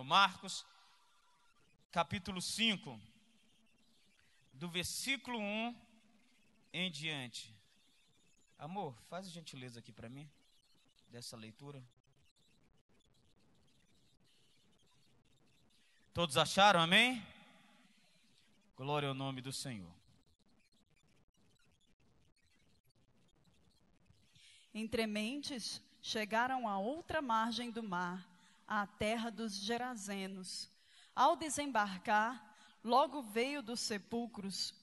Marcos, capítulo 5, do versículo 1 em diante. Amor, faz a gentileza aqui para mim, dessa leitura. Todos acharam, amém? Glória ao nome do Senhor. Entrementes, chegaram à outra margem do mar, à terra dos Gerazenos. Ao desembarcar, logo veio dos sepulcros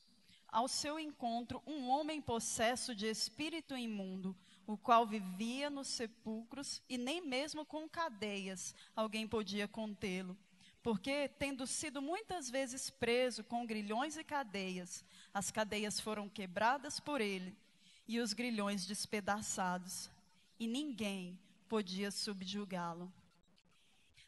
ao seu encontro um homem possesso de espírito imundo, o qual vivia nos sepulcros e nem mesmo com cadeias alguém podia contê-lo. Porque, tendo sido muitas vezes preso com grilhões e cadeias, as cadeias foram quebradas por ele e os grilhões despedaçados, e ninguém podia subjugá-lo.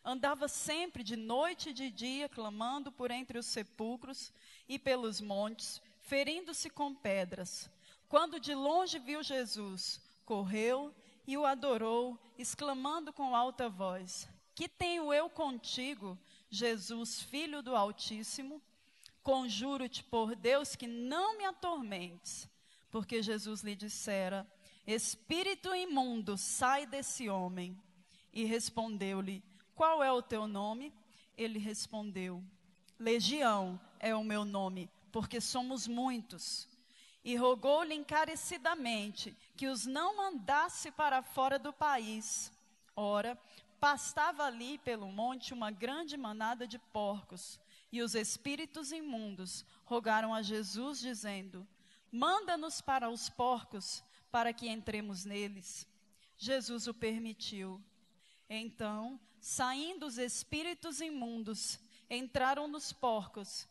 Andava sempre de noite e de dia, clamando por entre os sepulcros e pelos montes, ferindo-se com pedras. Quando de longe viu Jesus, correu e o adorou, exclamando com alta voz: Que tenho eu contigo, Jesus, Filho do Altíssimo? Conjuro-te por Deus que não me atormentes. Porque Jesus lhe dissera: Espírito imundo, sai desse homem. E respondeu-lhe: Qual é o teu nome? Ele respondeu: Legião é o meu nome, porque somos muitos. E rogou-lhe encarecidamente que os não mandasse para fora do país. Ora, pastava ali pelo monte uma grande manada de porcos, e os espíritos imundos rogaram a Jesus, dizendo: Manda-nos para os porcos, para que entremos neles. Jesus o permitiu. Então, saindo os espíritos imundos, entraram nos porcos,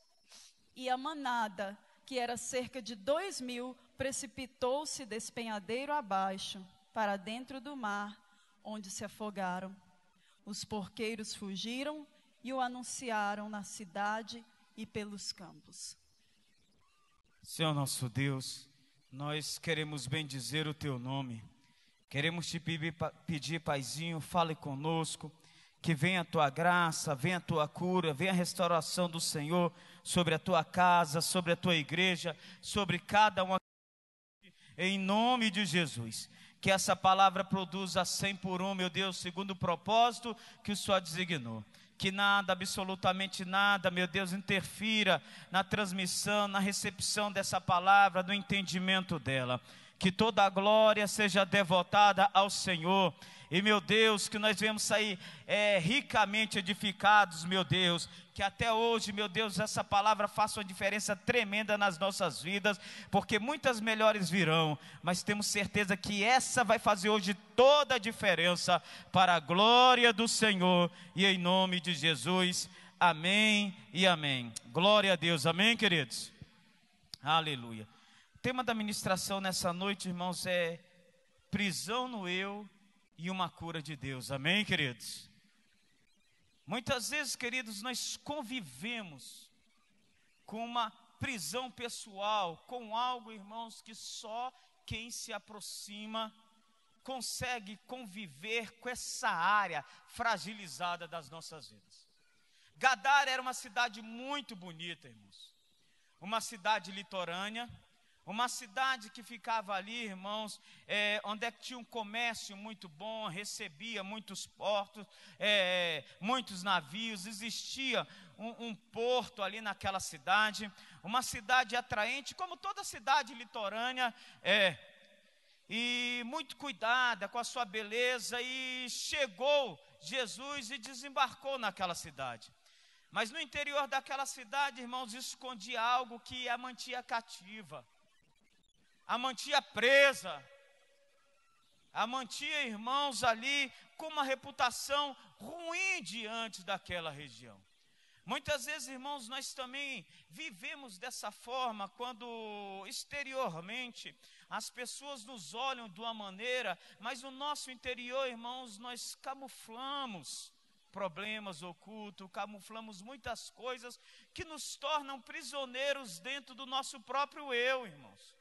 e a manada, que era cerca de 2.000, precipitou-se despenhadeiro abaixo, para dentro do mar, onde se afogaram. Os porqueiros fugiram e o anunciaram na cidade e pelos campos. Senhor nosso Deus, nós queremos bendizer o Teu nome. Queremos Te pedir, Paizinho, fale conosco, que venha a Tua graça, venha a Tua cura, venha a restauração do Senhor sobre a Tua casa, sobre a Tua igreja, sobre cada um, em nome de Jesus. Que essa palavra produza 100 por 1, meu Deus, segundo o propósito que o Senhor designou. Que nada, absolutamente nada, meu Deus, interfira na transmissão, na recepção dessa palavra, no entendimento dela. Que toda a glória seja devotada ao Senhor. E, meu Deus, que nós venhamos sair ricamente edificados, meu Deus. Que até hoje, meu Deus, essa palavra faça uma diferença tremenda nas nossas vidas. Porque muitas melhores virão. Mas temos certeza que essa vai fazer hoje toda a diferença para a glória do Senhor. E em nome de Jesus, amém e amém. Glória a Deus, amém, queridos? Aleluia. O tema da ministração nessa noite, irmãos, é prisão no eu e uma cura de Deus, amém, queridos? Muitas vezes, queridos, nós convivemos com uma prisão pessoal, com algo, irmãos, que só quem se aproxima consegue conviver com essa área fragilizada das nossas vidas. Gadara era uma cidade muito bonita, irmãos, uma cidade litorânea, uma cidade que ficava ali, irmãos, onde é que tinha um comércio muito bom, recebia muitos portos, muitos navios, existia um porto ali naquela cidade, uma cidade atraente, como toda cidade litorânea e muito cuidada com a sua beleza, e chegou Jesus e desembarcou naquela cidade. Mas no interior daquela cidade, irmãos, escondia algo que a mantinha cativa, a mantinha presa, a mantinha, irmãos, ali com uma reputação ruim diante daquela região. Muitas vezes, irmãos, nós também vivemos dessa forma, quando exteriormente as pessoas nos olham de uma maneira, mas no nosso interior, irmãos, nós camuflamos problemas ocultos, camuflamos muitas coisas que nos tornam prisioneiros dentro do nosso próprio eu, irmãos.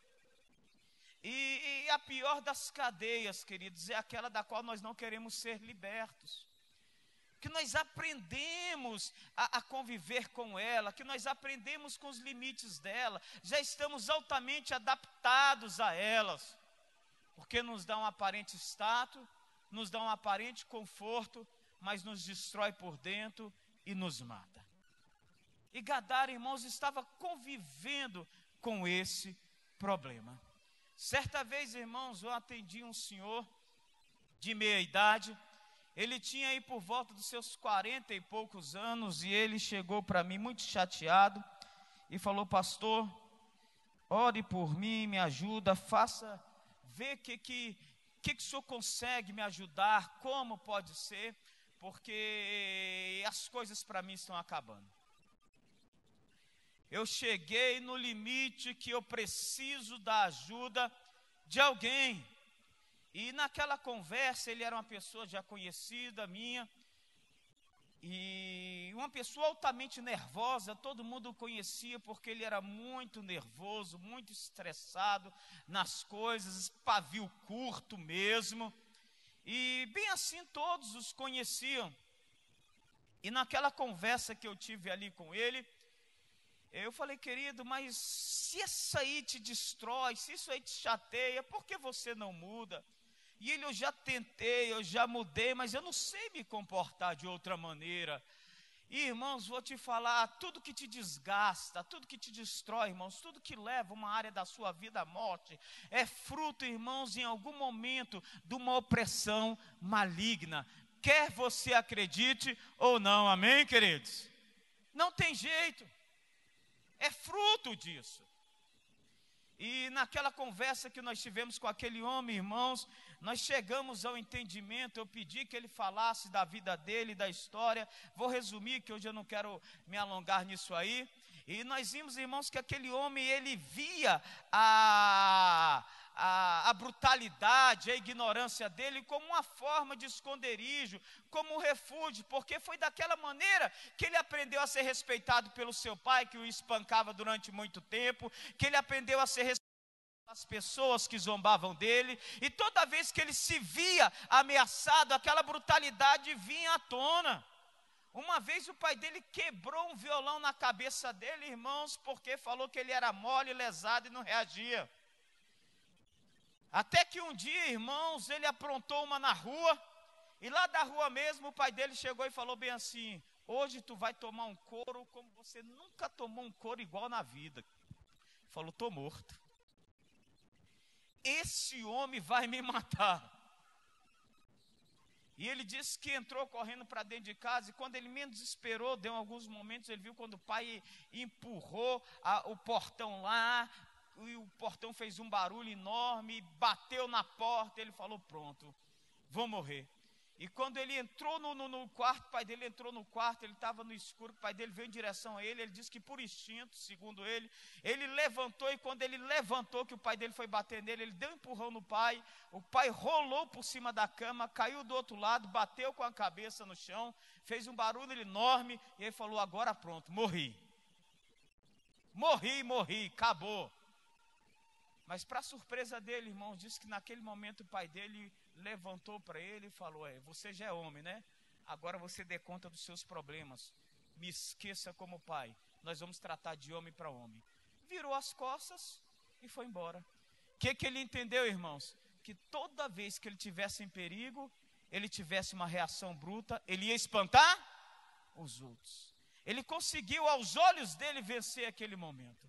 E a pior das cadeias, queridos, é aquela da qual nós não queremos ser libertos. que nós aprendemos a conviver com ela, que nós aprendemos com os limites dela, já estamos altamente adaptados a elas, porque nos dá um aparente status, nos dá um aparente conforto, mas nos destrói por dentro e nos mata. E Gadara, irmãos, estava convivendo com esse problema. Certa vez, irmãos, eu atendi um senhor de meia idade. Ele tinha aí por volta dos seus 40 e poucos anos, e ele chegou para mim muito chateado e falou: pastor, ore por mim, me ajuda, faça, vê que o senhor consegue me ajudar, como pode ser, porque as coisas para mim estão acabando. Eu cheguei no limite que eu preciso da ajuda de alguém. E naquela conversa, ele era uma pessoa já conhecida minha, e uma pessoa altamente nervosa. Todo mundo o conhecia porque ele era muito nervoso, muito estressado nas coisas, pavio curto mesmo, e bem assim todos os conheciam. E naquela conversa que eu tive ali com ele, eu falei: querido, mas se isso aí te destrói, se isso aí te chateia, por que você não muda? E ele: eu já tentei, eu já mudei, mas eu não sei me comportar de outra maneira. E, irmãos, vou te falar, tudo que te desgasta, tudo que te destrói, irmãos, tudo que leva uma área da sua vida à morte, é fruto, irmãos, em algum momento, de uma opressão maligna. Quer você acredite ou não, amém, queridos? Não tem jeito. É fruto disso. E naquela conversa que nós tivemos com aquele homem, irmãos, nós chegamos ao entendimento. Eu pedi que ele falasse da vida dele, da história. Vou resumir, que hoje eu não quero me alongar nisso aí. E nós vimos, irmãos, que aquele homem, ele via a brutalidade, a ignorância dele como uma forma de esconderijo, como um refúgio, porque foi daquela maneira que ele aprendeu a ser respeitado pelo seu pai, que o espancava durante muito tempo, que ele aprendeu a ser respeitado pelas pessoas que zombavam dele, e toda vez que ele se via ameaçado, aquela brutalidade vinha à tona. Uma vez o pai dele quebrou um violão na cabeça dele, irmãos, porque falou que ele era mole, lesado e não reagia. Até que um dia, irmãos, ele aprontou uma na rua, e lá da rua mesmo o pai dele chegou e falou bem assim: hoje tu vai tomar um couro como você nunca tomou um couro igual na vida. Falou: estou morto. Esse homem vai me matar. E ele disse que entrou correndo para dentro de casa, e quando ele menos esperou, deu alguns momentos, ele viu quando o pai empurrou o portão lá, e o portão fez um barulho enorme, bateu na porta. Ele falou: pronto, vou morrer. E quando ele entrou no quarto, o pai dele entrou no quarto, ele estava no escuro, o pai dele veio em direção a ele. Ele disse que por instinto, segundo ele levantou, e quando ele levantou, que o pai dele foi bater nele, ele deu um empurrão no pai, o pai rolou por cima da cama, caiu do outro lado, bateu com a cabeça no chão, fez um barulho enorme, e ele falou: agora pronto, morri, acabou. Mas para surpresa dele, irmãos, disse que naquele momento o pai dele levantou para ele e falou: você já é homem, né? Agora você dê conta dos seus problemas. Me esqueça como pai. Nós vamos tratar de homem para homem. Virou as costas e foi embora. O que ele entendeu, irmãos? Que toda vez que ele tivesse em perigo, ele tivesse uma reação bruta, ele ia espantar os outros. Ele conseguiu, aos olhos dele, vencer aquele momento.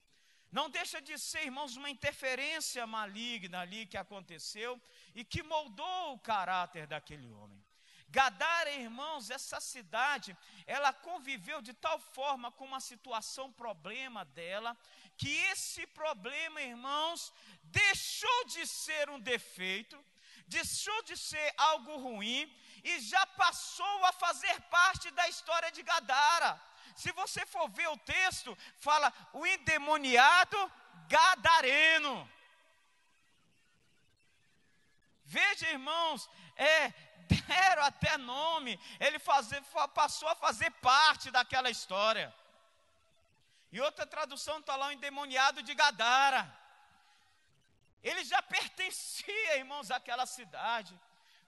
Não deixa de ser, irmãos, uma interferência maligna ali que aconteceu e que moldou o caráter daquele homem. Gadara, irmãos, essa cidade, ela conviveu de tal forma com uma situação, problema dela, que esse problema, irmãos, deixou de ser um defeito, deixou de ser algo ruim e já passou a fazer parte da história de Gadara. Se você for ver o texto, fala o endemoniado gadareno. Veja, irmãos, deram até nome, ele passou a fazer parte daquela história. E outra tradução está lá, o endemoniado de Gadara. Ele já pertencia, irmãos, àquela cidade.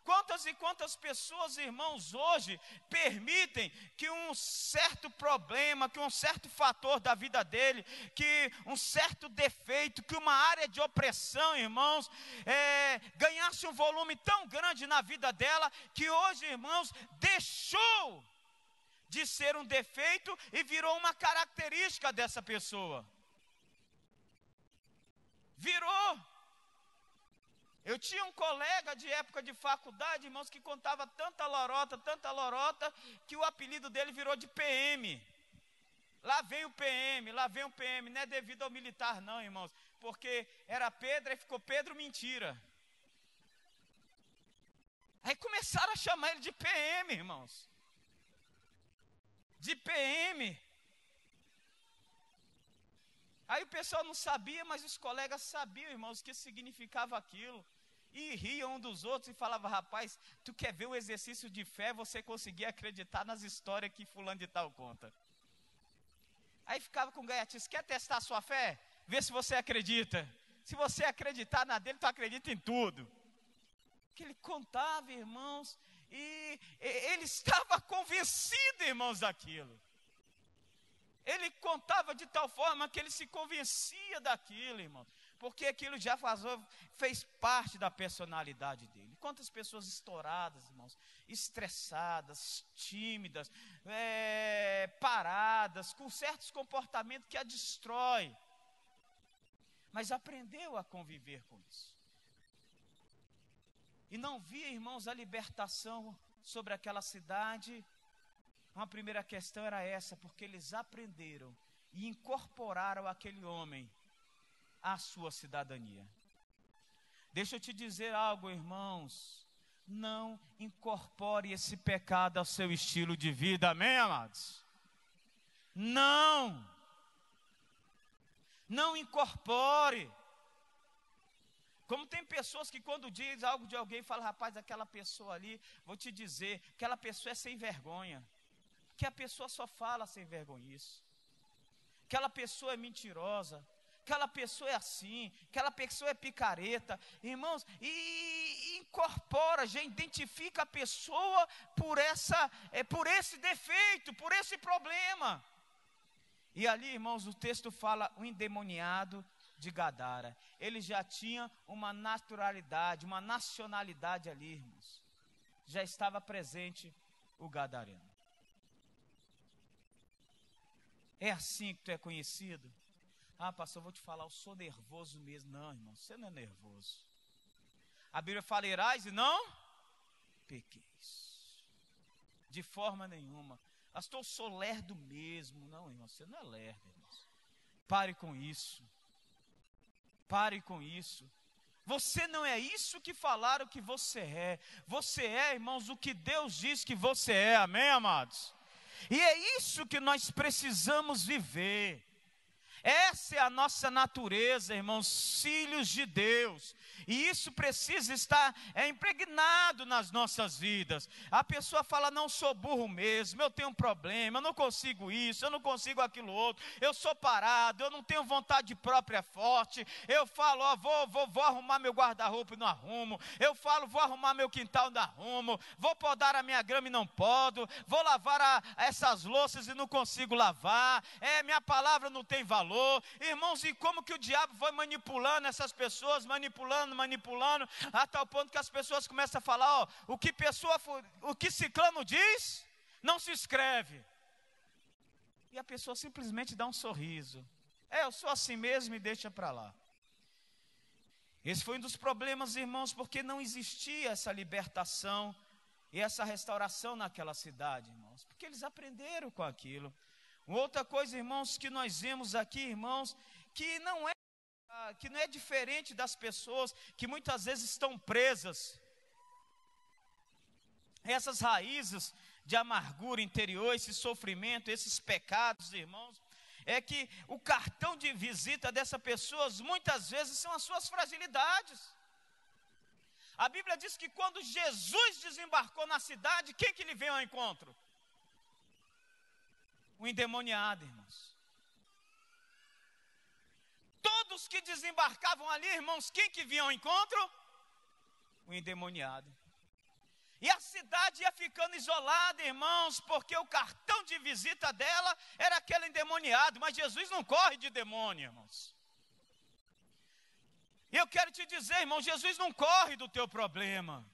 Quantas e quantas pessoas, irmãos, hoje permitem que um certo problema, que um certo fator da vida dele, que um certo defeito, que uma área de opressão, irmãos, ganhasse um volume tão grande na vida dela, que hoje, irmãos, deixou de ser um defeito e virou uma característica dessa pessoa. Virou. Eu tinha um colega de época de faculdade, irmãos, que contava tanta lorota, que o apelido dele virou de PM. Lá vem o PM, não é devido ao militar não, irmãos, porque era Pedro e ficou Pedro Mentira. Aí começaram a chamar ele de PM, irmãos. De PM. Aí o pessoal não sabia, mas os colegas sabiam, irmãos, o que significava aquilo. E riam um dos outros e falavam: rapaz, tu quer ver um exercício de fé, você conseguir acreditar nas histórias que fulano de tal conta. Aí ficava com gaiatice: quer testar a sua fé? Vê se você acredita. Se você acreditar na dele, tu acredita em tudo. Que ele contava, irmãos, e ele estava convencido, irmãos, daquilo. Ele contava de tal forma que ele se convencia daquilo, irmão, porque aquilo já fez parte da personalidade dele. Quantas pessoas estouradas, irmãos, estressadas, tímidas, paradas, com certos comportamentos que a destrói, mas aprendeu a conviver com isso. E não via, irmãos, a libertação sobre aquela cidade. Uma primeira questão era essa, porque eles aprenderam e incorporaram aquele homem à sua cidadania. Deixa eu te dizer algo, irmãos, não incorpore esse pecado ao seu estilo de vida, amém, amados? Não incorpore. Como tem pessoas que quando diz algo de alguém, falam: rapaz, aquela pessoa ali, vou te dizer, aquela pessoa é sem vergonha. Que a pessoa só fala sem vergonhice, aquela pessoa é mentirosa, aquela pessoa é assim, aquela pessoa é picareta, irmãos, e incorpora, já identifica a pessoa por esse defeito, por esse problema. E ali, irmãos, o texto fala: o endemoniado de Gadara, ele já tinha uma naturalidade, uma nacionalidade ali, irmãos, já estava presente o gadareno. É assim que tu é conhecido? Ah, pastor, eu vou te falar, eu sou nervoso mesmo. Não, irmão, você não é nervoso. A Bíblia fala: irais e não pequeis. De forma nenhuma. Pastor, eu sou lerdo mesmo. Não, irmão, você não é lerdo, irmãos. Pare com isso. Pare com isso. Você não é isso que falaram que você é. Você é, irmãos, o que Deus diz que você é. Amém, amados? E é isso que nós precisamos viver. Essa é a nossa natureza, irmãos, filhos de Deus. E isso precisa estar impregnado nas nossas vidas. A pessoa fala: não sou burro mesmo, eu tenho um problema, eu não consigo isso, eu não consigo aquilo outro, eu sou parado, eu não tenho vontade própria forte. Eu falo: ó, vou arrumar meu guarda-roupa e não arrumo. Eu falo: vou arrumar meu quintal e não arrumo. Vou podar a minha grama e não podo. Vou lavar essas louças e não consigo lavar. Minha palavra não tem valor. Irmãos, e como que o diabo vai manipulando essas pessoas, manipulando, a tal ponto que as pessoas começam a falar: ó, o que ciclano diz, não se escreve. E a pessoa simplesmente dá um sorriso: eu sou assim mesmo e deixa para lá. Esse foi um dos problemas, irmãos, porque não existia essa libertação e essa restauração naquela cidade, irmãos, porque eles aprenderam com aquilo. Outra coisa, irmãos, que nós vemos aqui, irmãos, que não é diferente das pessoas que muitas vezes estão presas. Essas raízes de amargura interior, esse sofrimento, esses pecados, irmãos, é que o cartão de visita dessas pessoas muitas vezes são as suas fragilidades. A Bíblia diz que quando Jesus desembarcou na cidade, quem que lhe veio ao encontro? O endemoniado, irmãos. Todos que desembarcavam ali, irmãos, quem que vinha ao encontro? O endemoniado. E a cidade ia ficando isolada, irmãos, porque o cartão de visita dela era aquele endemoniado. Mas Jesus não corre de demônio, irmãos. E eu quero te dizer, irmão, Jesus não corre do teu problema.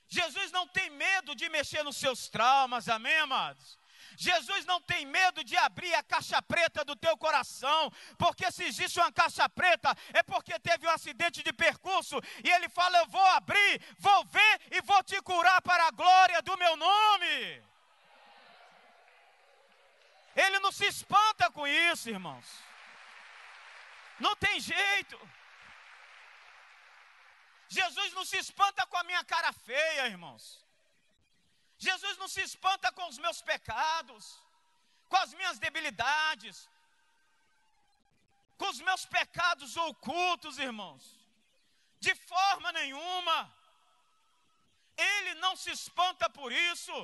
Jesus não tem medo de mexer nos seus traumas, amém, amados? Jesus não tem medo de abrir a caixa preta do teu coração, porque se existe uma caixa preta, é porque teve um acidente de percurso, e Ele fala, eu vou abrir, vou ver e vou te curar para a glória do meu nome. Ele não se espanta com isso, irmãos. Não tem jeito. Jesus não se espanta com a minha cara feia, irmãos. Jesus não se espanta com os meus pecados, com as minhas debilidades, com os meus pecados ocultos, irmãos. De forma nenhuma. Ele não se espanta por isso.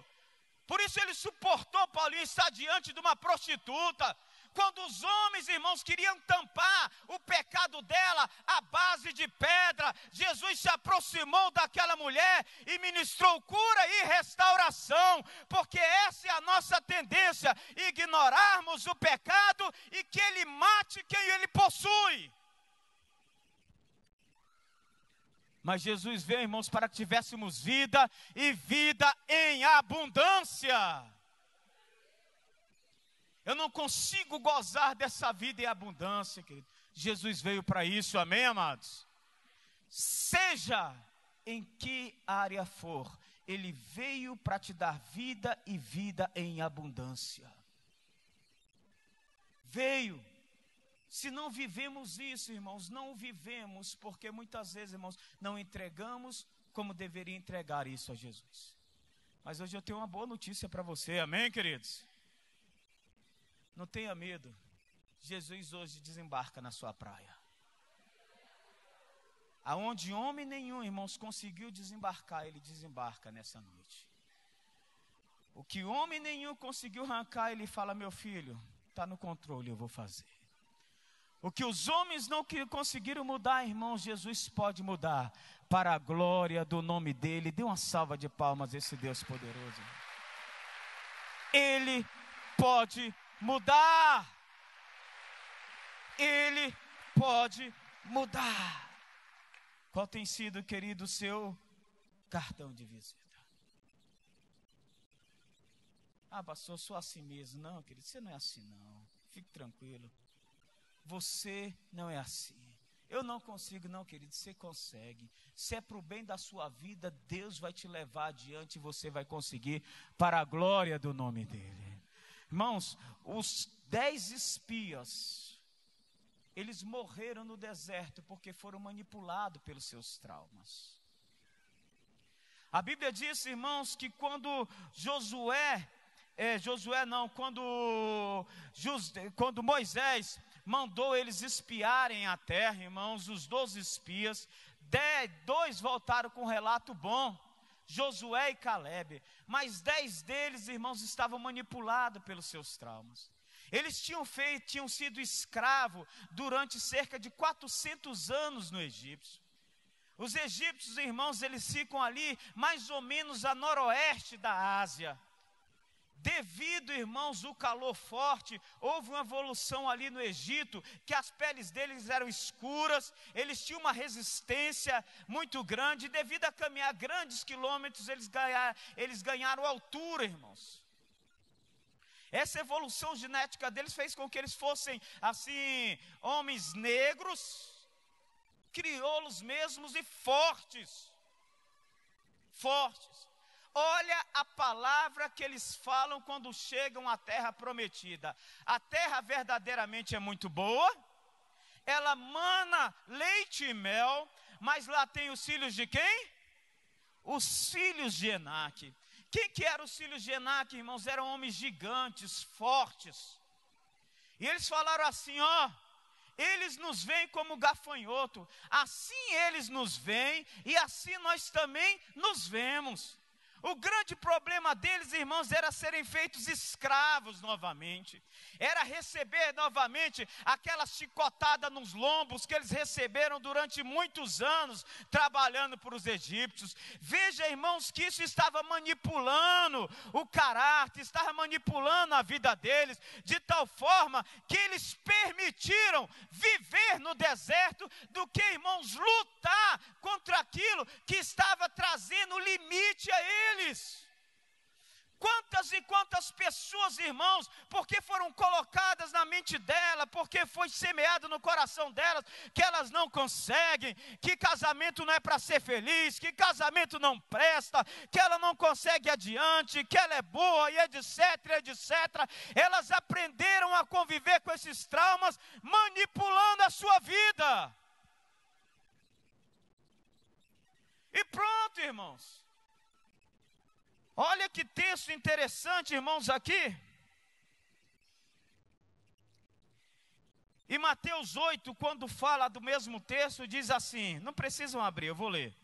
Por isso ele suportou, Paulinho, estar diante de uma prostituta. Quando os homens, irmãos, queriam tampar o pecado dela à base de pedra, Jesus se aproximou daquela mulher e ministrou cura e restauração, porque essa é a nossa tendência, ignorarmos o pecado e que ele mate quem ele possui. Mas Jesus veio, irmãos, para que tivéssemos vida e vida em abundância. Eu não consigo gozar dessa vida em abundância, querido. Jesus veio para isso, amém, amados? Seja em que área for, Ele veio para te dar vida e vida em abundância. Veio. Se não vivemos isso, irmãos, não vivemos, porque muitas vezes, irmãos, não entregamos como deveria entregar isso a Jesus. Mas hoje eu tenho uma boa notícia para você, amém, queridos? Não tenha medo, Jesus hoje desembarca na sua praia. Aonde homem nenhum, irmãos, conseguiu desembarcar, Ele desembarca nessa noite. O que homem nenhum conseguiu arrancar, Ele fala, meu filho, está no controle, eu vou fazer. O que os homens não conseguiram mudar, irmãos, Jesus pode mudar, para a glória do nome dEle. Dê uma salva de palmas a esse Deus poderoso. Ele pode mudar. Ele pode mudar. Qual tem sido, querido, o seu cartão de visita? Ah, pastor, eu sou assim mesmo. Não, querido, você não é assim não. Fique tranquilo. Você não é assim. Eu não consigo, não, querido, você consegue. Se é para o bem da sua vida, Deus vai te levar adiante e você vai conseguir, para a glória do nome dEle. Irmãos, os 10 espias, eles morreram no deserto porque foram manipulados pelos seus traumas. A Bíblia diz, irmãos, que quando quando Moisés mandou eles espiarem a terra, irmãos, os 12 espias, 2 voltaram com um relato bom, Josué e Calebe, mas 10 deles, irmãos, estavam manipulados pelos seus traumas. Eles tinham sido escravos durante cerca de 400 anos no Egito. Os egípcios, irmãos, eles ficam ali mais ou menos a noroeste da Ásia. Devido, irmãos, ao calor forte, houve uma evolução ali no Egito, que as peles deles eram escuras, eles tinham uma resistência muito grande, devido a caminhar grandes quilômetros, eles ganharam altura, irmãos. Essa evolução genética deles fez com que eles fossem, assim, homens negros, crioulos mesmos e fortes. Olha a palavra que eles falam quando chegam à terra prometida. A terra verdadeiramente é muito boa, ela mana leite e mel, mas lá tem os filhos de quem? Os filhos de Enaque. Quem que eram os filhos de Enaque, irmãos? Eram homens gigantes, fortes. E eles falaram assim, eles nos veem como gafanhoto, assim eles nos veem e assim nós também nos vemos. O grande problema deles, irmãos, era serem feitos escravos novamente. Era receber novamente aquela chicotada nos lombos que eles receberam durante muitos anos, trabalhando para os egípcios. Veja, irmãos, que isso estava manipulando o caráter, estava manipulando a vida deles, de tal forma que eles permitiram viver no deserto do que, irmãos, lutar contra aquilo que estava trazendo limite a eles. Quantas e quantas pessoas, irmãos, porque foram colocadas na mente dela, porque foi semeado no coração delas, que elas não conseguem, que casamento não é para ser feliz, que casamento não presta, que ela não consegue adiante, que ela é boa e etc, etc. Elas aprenderam a conviver com esses traumas, manipulando a sua vida. E pronto, irmãos. Olha que texto interessante, irmãos, aqui. Em Mateus 8, quando fala do mesmo texto, diz assim, não precisam abrir, eu vou ler.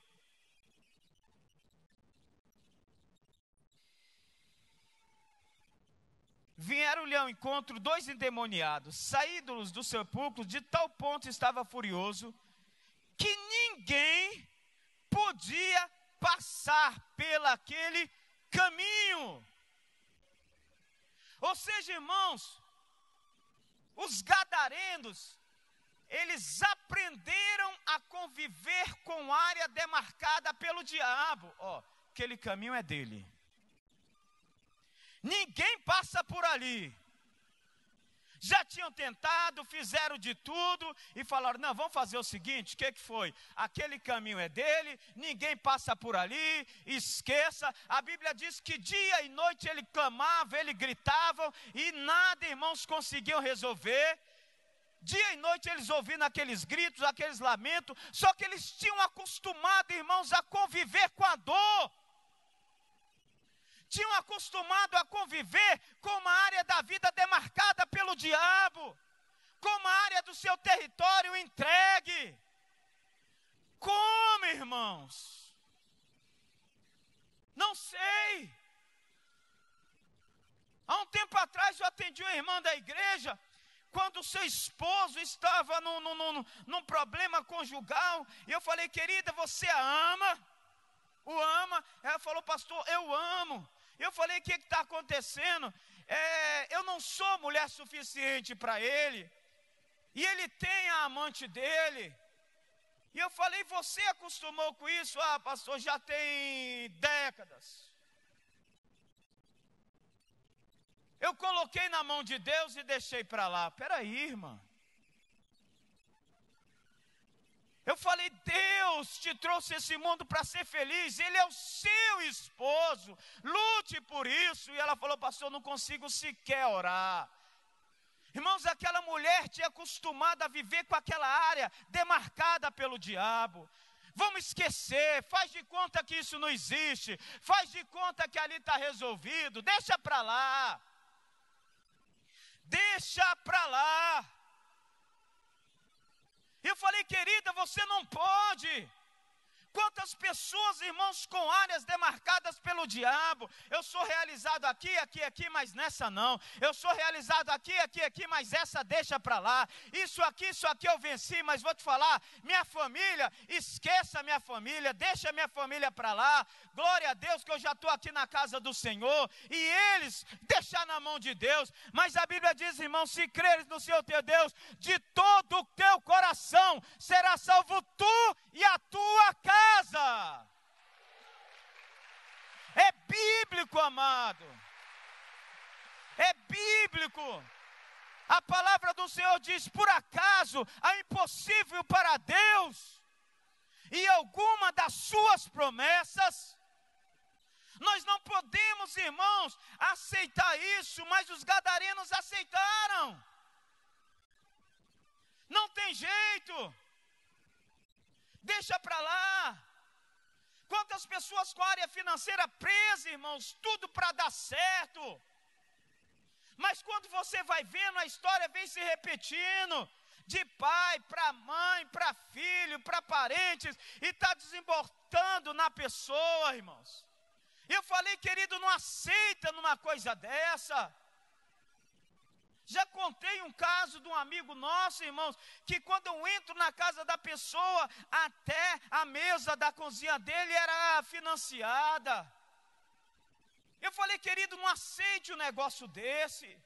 Vieram-lhe ao encontro 2 endemoniados, saídos do sepulcro, de tal ponto estava furioso, que ninguém podia passar pelaquele caminho. Ou seja, irmãos, os gadarenos, eles aprenderam a conviver com área demarcada pelo diabo. Aquele caminho é dele. Ninguém passa por ali. Já tinham tentado, fizeram de tudo e falaram, não, vamos fazer o seguinte, o que foi? Aquele caminho é dele, ninguém passa por ali, esqueça. A Bíblia diz que dia e noite ele clamava, ele gritava e nada, irmãos, conseguiam resolver. Dia e noite eles ouvindo aqueles gritos, aqueles lamentos, só que eles tinham acostumado, irmãos, a conviver com a dor. Tinham acostumado a conviver com uma área da vida demarcada pelo diabo, com uma área do seu território entregue. Como, irmãos? Não sei. Há um tempo atrás eu atendi uma irmã da igreja, quando o seu esposo estava num problema conjugal, e eu falei, querida, você a ama? O ama? Ela falou, pastor, eu amo. Eu falei, o que está acontecendo? Eu não sou mulher suficiente para ele, e ele tem a amante dele. E eu falei, você acostumou com isso? Ah, pastor, já tem décadas. Eu coloquei na mão de Deus e deixei para lá. Peraí, irmã. Eu falei, Deus te trouxe esse mundo para ser feliz, Ele é o seu esposo, lute por isso. E ela falou, pastor, eu não consigo sequer orar. Irmãos, aquela mulher tinha acostumado a viver com aquela área demarcada pelo diabo. Vamos esquecer, faz de conta que isso não existe, faz de conta que ali está resolvido, deixa para lá. Deixa para lá. Eu falei, querida, você não pode. Quantas pessoas, irmãos, com áreas demarcadas pelo diabo. Eu sou realizado aqui, aqui, aqui, mas nessa não. Eu sou realizado aqui, aqui, aqui, mas essa deixa para lá. Isso aqui eu venci, mas vou te falar, minha família, esqueça minha família, deixa minha família para lá. Glória a Deus que eu já estou aqui na casa do Senhor. E eles deixar na mão de Deus. Mas a Bíblia diz, irmão, se creres no Senhor teu Deus, de todo o teu coração será salvo tu e a tua casa. É bíblico, amado. É bíblico. A palavra do Senhor diz, por acaso há impossível para Deus? E alguma das suas promessas? Nós não podemos, irmãos, aceitar isso, mas os gadarenos aceitaram. Não tem jeito. Deixa para lá. Quantas pessoas com a área financeira presa, irmãos, tudo para dar certo. Mas quando você vai vendo, a história vem se repetindo, de pai para mãe, para filho, para parentes, e está desembotando na pessoa, irmãos. Eu falei, querido, não aceita numa coisa dessa. Já contei um caso de um amigo nosso, irmãos, que quando eu entro na casa da pessoa, até a mesa da cozinha dele era financiada. Eu falei, querido, não aceite um negócio desse.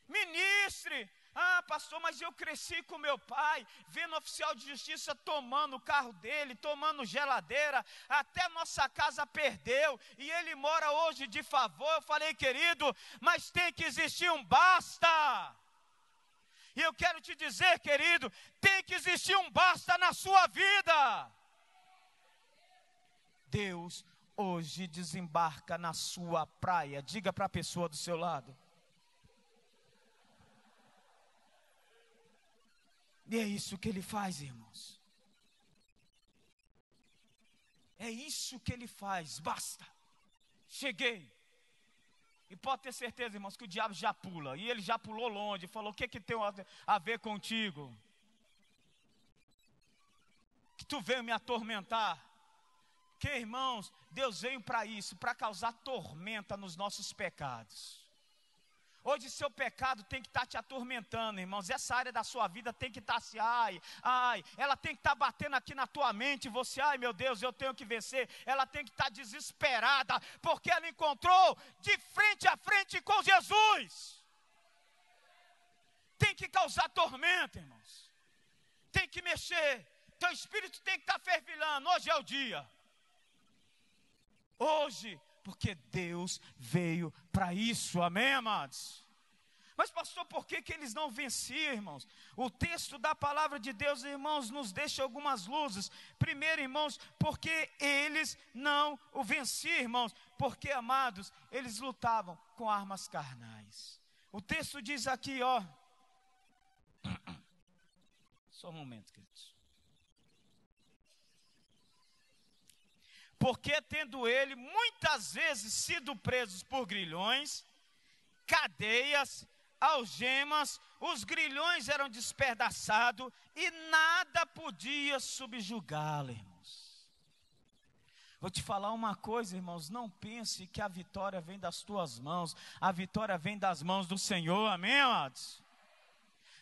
Ministre. Ah, pastor, mas eu cresci com meu pai, vendo o oficial de justiça tomando o carro dele, tomando geladeira, até nossa casa perdeu, e ele mora hoje de favor. Eu falei, querido, mas tem que existir um basta. E eu quero te dizer, querido, tem que existir um basta na sua vida. Deus hoje desembarca na sua praia. Diga para a pessoa do seu lado. E é isso que ele faz, irmãos. É isso que ele faz. Basta. Cheguei. E pode ter certeza, irmãos, que o diabo já pula. E ele já pulou longe. Falou, o que tem a ver contigo? Que tu veio me atormentar. Porque, irmãos, Deus veio para isso, para causar tormenta nos nossos pecados. Hoje seu pecado tem que estar te atormentando, irmãos. Essa área da sua vida tem que estar assim, ela tem que estar batendo aqui na tua mente. Você, ai meu Deus, eu tenho que vencer. Ela tem que estar desesperada, porque ela encontrou de frente a frente com Jesus. Tem que causar tormenta, irmãos. Tem que mexer. Teu espírito tem que estar fervilhando. Hoje é o dia. Hoje, porque Deus veio para isso, amém, amados? Mas pastor, por que eles não venciam, irmãos? O texto da palavra de Deus, irmãos, nos deixa algumas luzes. Primeiro, irmãos, porque eles não o venciam, irmãos, porque, amados, eles lutavam com armas carnais. O texto diz aqui, ó, só um momento, queridos. Porque tendo ele muitas vezes sido presos por grilhões, cadeias, algemas, os grilhões eram despedaçados e nada podia subjugá-lo, irmãos. Vou te falar uma coisa, irmãos, não pense que a vitória vem das tuas mãos, a vitória vem das mãos do Senhor, amém, amados?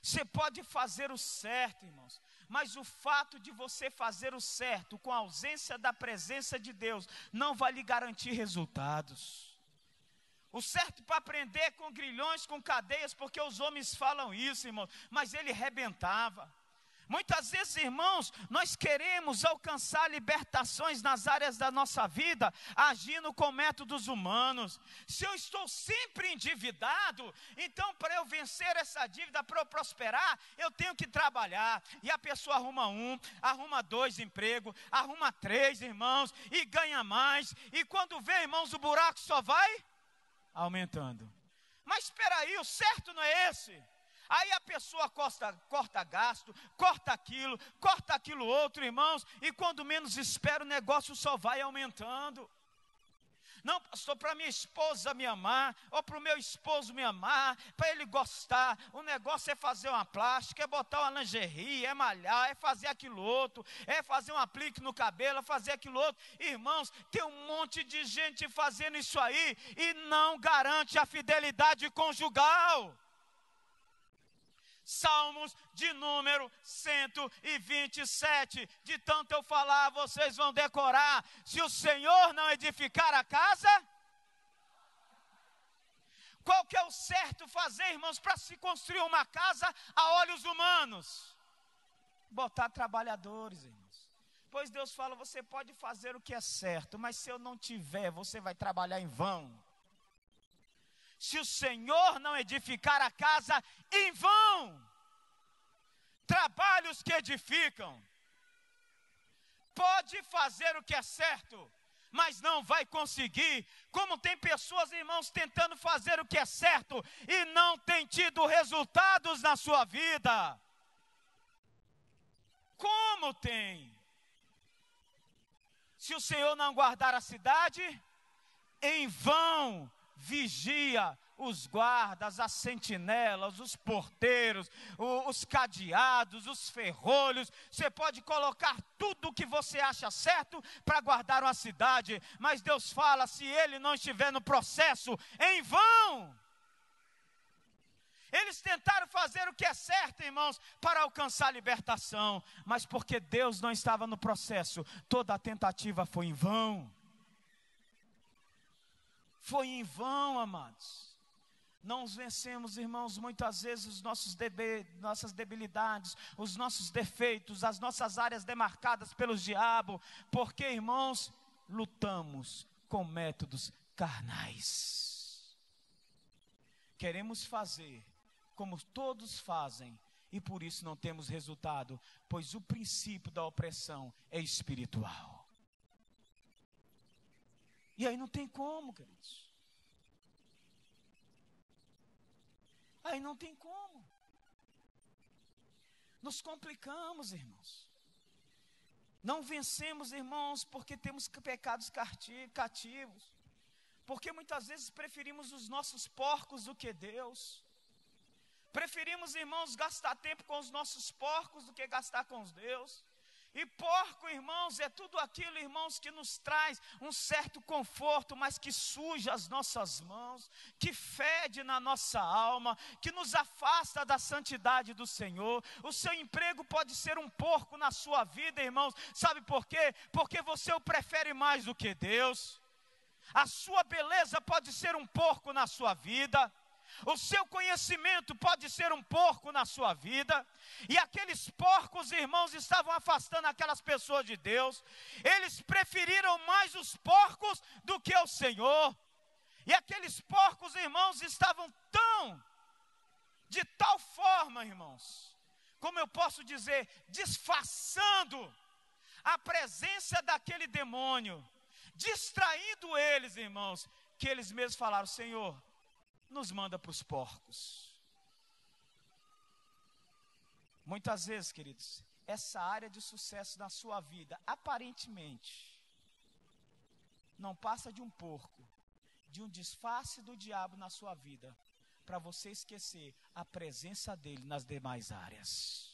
Você pode fazer o certo, irmãos. Mas o fato de você fazer o certo com a ausência da presença de Deus não vai lhe garantir resultados. O certo para aprender com grilhões, com cadeias, porque os homens falam isso, irmãos, mas ele rebentava. Muitas vezes, irmãos, nós queremos alcançar libertações nas áreas da nossa vida, agindo com métodos humanos. Se eu estou sempre endividado, então para eu vencer essa dívida, para eu prosperar, eu tenho que trabalhar. E a pessoa arruma 1, arruma 2 empregos, arruma 3, irmãos, e ganha mais. E quando vê, irmãos, o buraco só vai aumentando. Mas espera aí, o certo não é esse. Aí a pessoa corta gasto, corta aquilo outro, irmãos, e quando menos espera o negócio só vai aumentando. Não, pastor, para minha esposa me amar, ou para o meu esposo me amar, para ele gostar, o negócio é fazer uma plástica, é botar uma lingerie, é malhar, é fazer aquilo outro, é fazer um aplique no cabelo, é fazer aquilo outro. Irmãos, tem um monte de gente fazendo isso aí, e não garante a fidelidade conjugal. Salmos de número 127, de tanto eu falar, vocês vão decorar. Se o Senhor não edificar a casa, qual que é o certo fazer, irmãos, para se construir uma casa a olhos humanos? Botar trabalhadores, irmãos. Pois Deus fala, você pode fazer o que é certo, mas se eu não tiver, você vai trabalhar em vão. Se o Senhor não edificar a casa, em vão. Trabalhos que edificam. Pode fazer o que é certo, mas não vai conseguir. Como tem pessoas, irmãos, tentando fazer o que é certo e não tem tido resultados na sua vida. Como tem? Se o Senhor não guardar a cidade, em vão vigia os guardas, as sentinelas, os porteiros, os cadeados, os ferrolhos. Você pode colocar tudo o que você acha certo para guardar uma cidade, mas Deus fala, se ele não estiver no processo, em vão. Eles tentaram fazer o que é certo, irmãos, para alcançar a libertação, mas porque Deus não estava no processo, toda a tentativa foi em vão. Foi em vão, amados. Não vencemos, irmãos, muitas vezes os nossas debilidades, os nossos defeitos, as nossas áreas demarcadas pelo diabo, porque, irmãos, lutamos com métodos carnais. Queremos fazer como todos fazem, e por isso não temos resultado, pois o princípio da opressão é espiritual. E aí não tem como, queridos. Aí não tem como. Nos complicamos, irmãos. Não vencemos, irmãos, porque temos pecados cativos. Porque muitas vezes preferimos os nossos porcos do que Deus. Preferimos, irmãos, gastar tempo com os nossos porcos do que gastar com os Deus. E porco, irmãos, é tudo aquilo, irmãos, que nos traz um certo conforto, mas que suja as nossas mãos, que fede na nossa alma, que nos afasta da santidade do Senhor. O seu emprego pode ser um porco na sua vida, irmãos. Sabe por quê? Porque você o prefere mais do que Deus. A sua beleza pode ser um porco na sua vida. O seu conhecimento pode ser um porco na sua vida. E aqueles porcos, irmãos, estavam afastando aquelas pessoas de Deus. Eles preferiram mais os porcos do que o Senhor. E aqueles porcos, irmãos, estavam de tal forma, irmãos, como eu posso dizer, disfarçando a presença daquele demônio, distraindo eles, irmãos, que eles mesmos falaram: Senhor, nos manda para os porcos. Muitas vezes, queridos, essa área de sucesso na sua vida, aparentemente, não passa de um porco, de um disfarce do diabo na sua vida, para você esquecer a presença dele nas demais áreas.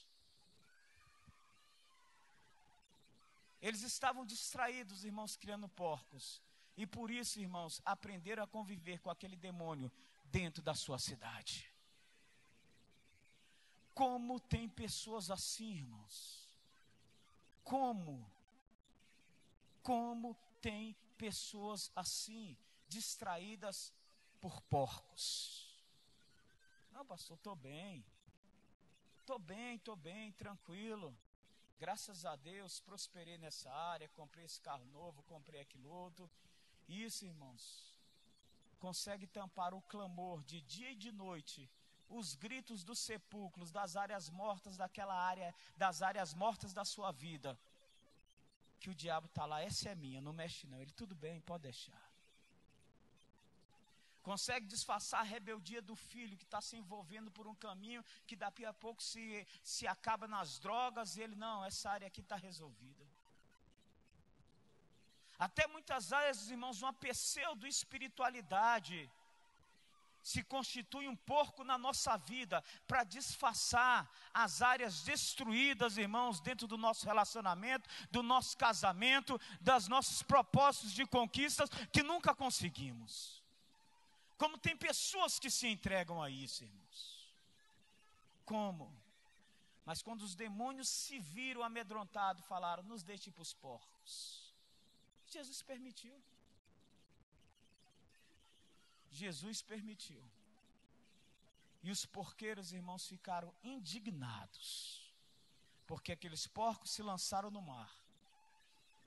Eles estavam distraídos, irmãos, criando porcos. E por isso, irmãos, aprenderam a conviver com aquele demônio dentro da sua cidade. Como tem pessoas assim, irmãos? Como tem pessoas assim, distraídas por porcos? Não, pastor, estou bem, tranquilo. Graças a Deus, prosperei nessa área, comprei esse carro novo, comprei aquilo outro. Isso, irmãos, consegue tampar o clamor de dia e de noite, os gritos dos sepulcros, das áreas mortas daquela área, das áreas mortas da sua vida, que o diabo está lá: essa é minha, não mexe não. Ele: tudo bem, pode deixar. Consegue disfarçar a rebeldia do filho que está se envolvendo por um caminho que daqui a pouco se acaba nas drogas, e ele: não, essa área aqui está resolvida. Até muitas vezes, irmãos, uma pseudo-espiritualidade se constitui um porco na nossa vida para disfarçar as áreas destruídas, irmãos, dentro do nosso relacionamento, do nosso casamento, dos nossos propósitos de conquistas que nunca conseguimos. Como tem pessoas que se entregam a isso, irmãos. Como? Mas quando os demônios se viram amedrontados, falaram: nos deixe para os porcos. Jesus permitiu. Jesus permitiu. E os porqueiros, irmãos, ficaram indignados, porque aqueles porcos se lançaram no mar.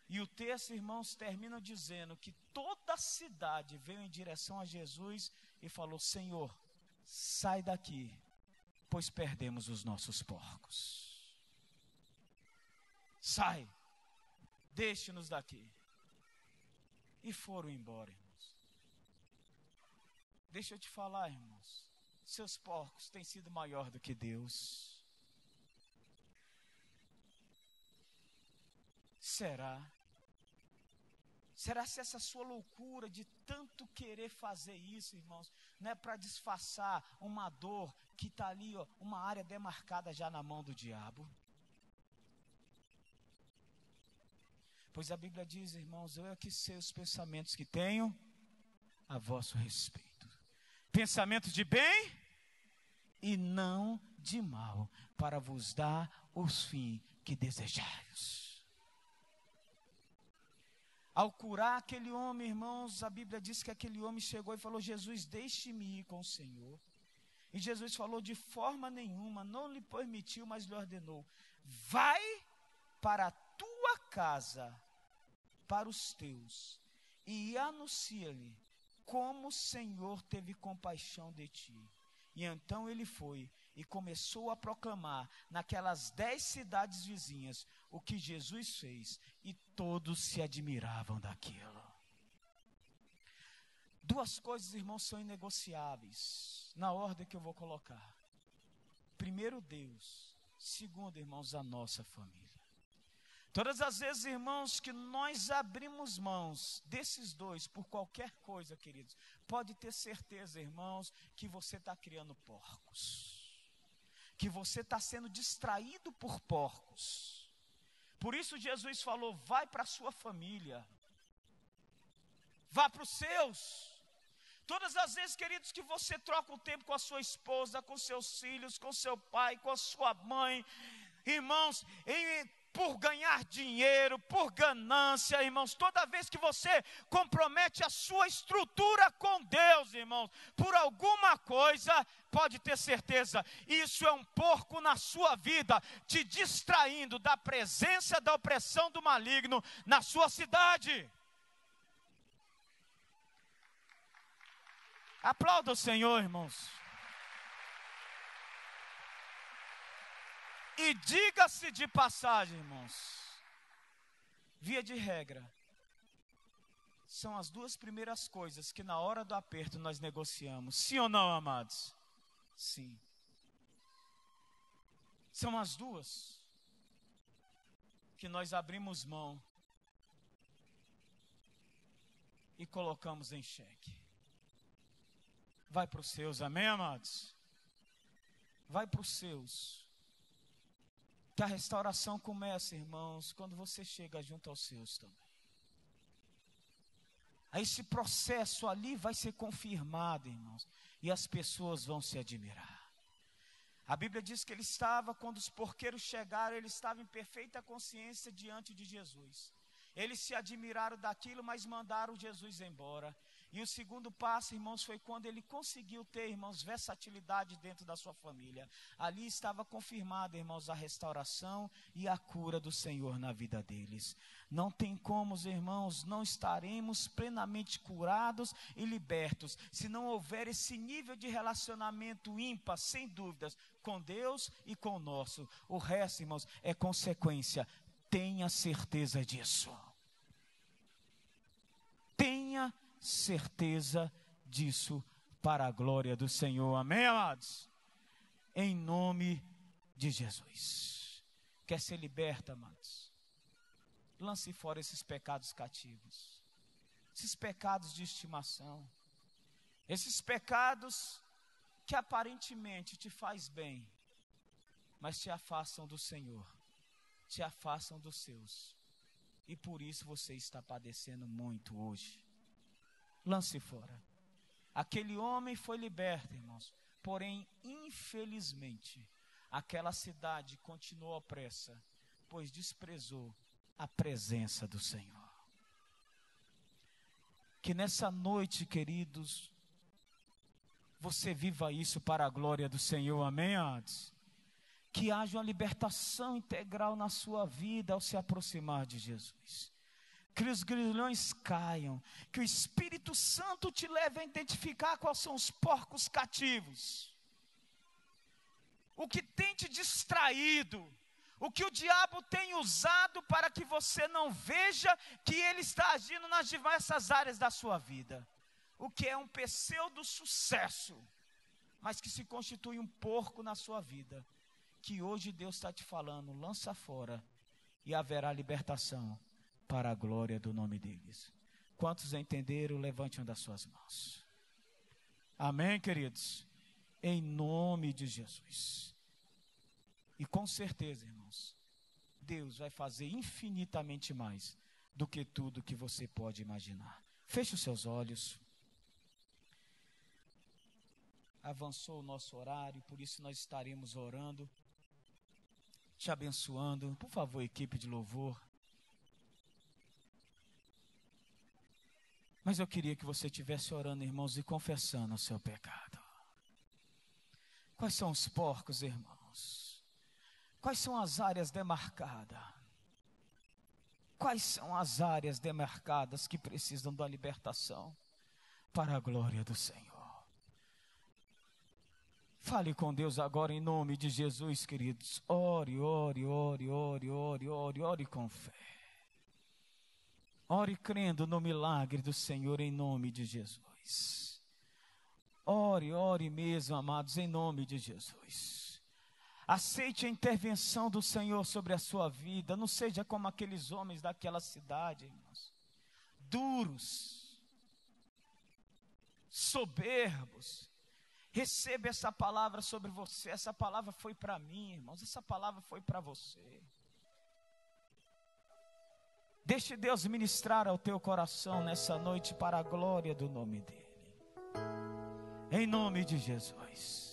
E o texto, irmãos, termina dizendo que toda a cidade veio em direção a Jesus e falou: Senhor, sai daqui, pois perdemos os nossos porcos. Sai, deixe-nos daqui. E foram embora, irmãos. Deixa eu te falar, irmãos, seus porcos têm sido maior do que Deus. Será? Será se essa sua loucura de tanto querer fazer isso, irmãos, não é para disfarçar uma dor que está ali, ó, uma área demarcada já na mão do diabo? Pois a Bíblia diz, irmãos, eu é que sei os pensamentos que tenho a vosso respeito. Pensamentos de bem e não de mal, para vos dar os fins que desejais. Ao curar aquele homem, irmãos, a Bíblia diz que aquele homem chegou e falou: Jesus, deixe-me ir com o Senhor. E Jesus falou: de forma nenhuma, não lhe permitiu, mas lhe ordenou: vai para a tua casa, para os teus, e anuncia-lhe como o Senhor teve compaixão de ti. E então ele foi e começou a proclamar naquelas 10 cidades vizinhas o que Jesus fez, e todos se admiravam daquilo. Duas coisas, irmãos, são inegociáveis, na ordem que eu vou colocar. Primeiro, Deus. Segundo, irmãos, a nossa família. Todas as vezes, irmãos, que nós abrimos mãos desses dois por qualquer coisa, queridos, pode ter certeza, irmãos, que você está criando porcos, que você está sendo distraído por porcos. Por isso Jesus falou: vai para a sua família, vá para os seus. Todas as vezes, queridos, que você troca o tempo com a sua esposa, com seus filhos, com seu pai, com a sua mãe, irmãos, por ganhar dinheiro, por ganância, irmãos, toda vez que você compromete a sua estrutura com Deus, irmãos, por alguma coisa, pode ter certeza, isso é um porco na sua vida, te distraindo da presença da opressão do maligno na sua cidade. Aplauda o Senhor, irmãos. E diga-se de passagem, irmãos, via de regra, são as duas primeiras coisas que na hora do aperto nós negociamos. Sim ou não, amados? Sim. São as duas que nós abrimos mão e colocamos em xeque. Vai para os seus, amém, amados? Vai para os seus. Que a restauração começa, irmãos, quando você chega junto aos seus também. Aí esse processo ali vai ser confirmado, irmãos, e as pessoas vão se admirar. A Bíblia diz que ele estava, quando os porqueiros chegaram, ele estava em perfeita consciência diante de Jesus. Eles se admiraram daquilo, mas mandaram Jesus embora. E o segundo passo, irmãos, foi quando ele conseguiu ter, irmãos, versatilidade dentro da sua família. Ali estava confirmada, irmãos, a restauração e a cura do Senhor na vida deles. Não tem como, irmãos, não estaremos plenamente curados e libertos se não houver esse nível de relacionamento ímpar, sem dúvidas, com Deus e com o nosso. O resto, irmãos, é consequência. Tenha certeza disso. Tenha certeza disso, para a glória do Senhor, amém, amados? Em nome de Jesus. Quer ser liberta, amados? Lance fora esses pecados cativos, esses pecados de estimação, esses pecados que aparentemente te faz bem, mas te afastam do Senhor, te afastam dos seus, e por isso você está padecendo muito hoje. Lance fora. Aquele homem foi liberto, irmãos. Porém, infelizmente, aquela cidade continuou opressa, pois desprezou a presença do Senhor. Que nessa noite, queridos, você viva isso para a glória do Senhor, amém, amados? Que haja uma libertação integral na sua vida ao se aproximar de Jesus. Que os grilhões caiam, que o Espírito Santo te leve a identificar quais são os porcos cativos, o que tem te distraído, o que o diabo tem usado para que você não veja que ele está agindo nas diversas áreas da sua vida, o que é um pseudo sucesso, mas que se constitui um porco na sua vida, que hoje Deus está te falando, lança fora, e haverá libertação, para a glória do nome deles. Quantos entenderam, levante uma das suas mãos. Amém, queridos? Em nome de Jesus. E com certeza, irmãos, Deus vai fazer infinitamente mais do que tudo que você pode imaginar. Feche os seus olhos. Avançou o nosso horário, por isso nós estaremos orando, te abençoando. Por favor, equipe de louvor. Mas eu queria que você estivesse orando, irmãos, e confessando o seu pecado. Quais são os porcos, irmãos? Quais são as áreas demarcadas? Quais são as áreas demarcadas que precisam da libertação para a glória do Senhor? Fale com Deus agora em nome de Jesus, queridos. Ore, ore, ore, ore, ore, ore, ore com fé. Ore crendo no milagre do Senhor em nome de Jesus. Ore, ore mesmo, amados, em nome de Jesus. Aceite a intervenção do Senhor sobre a sua vida. Não seja como aqueles homens daquela cidade, irmãos. Duros, soberbos. Receba essa palavra sobre você. Essa palavra foi para mim, irmãos. Essa palavra foi para você. Deixe Deus ministrar ao teu coração nessa noite para a glória do nome dEle. Em nome de Jesus.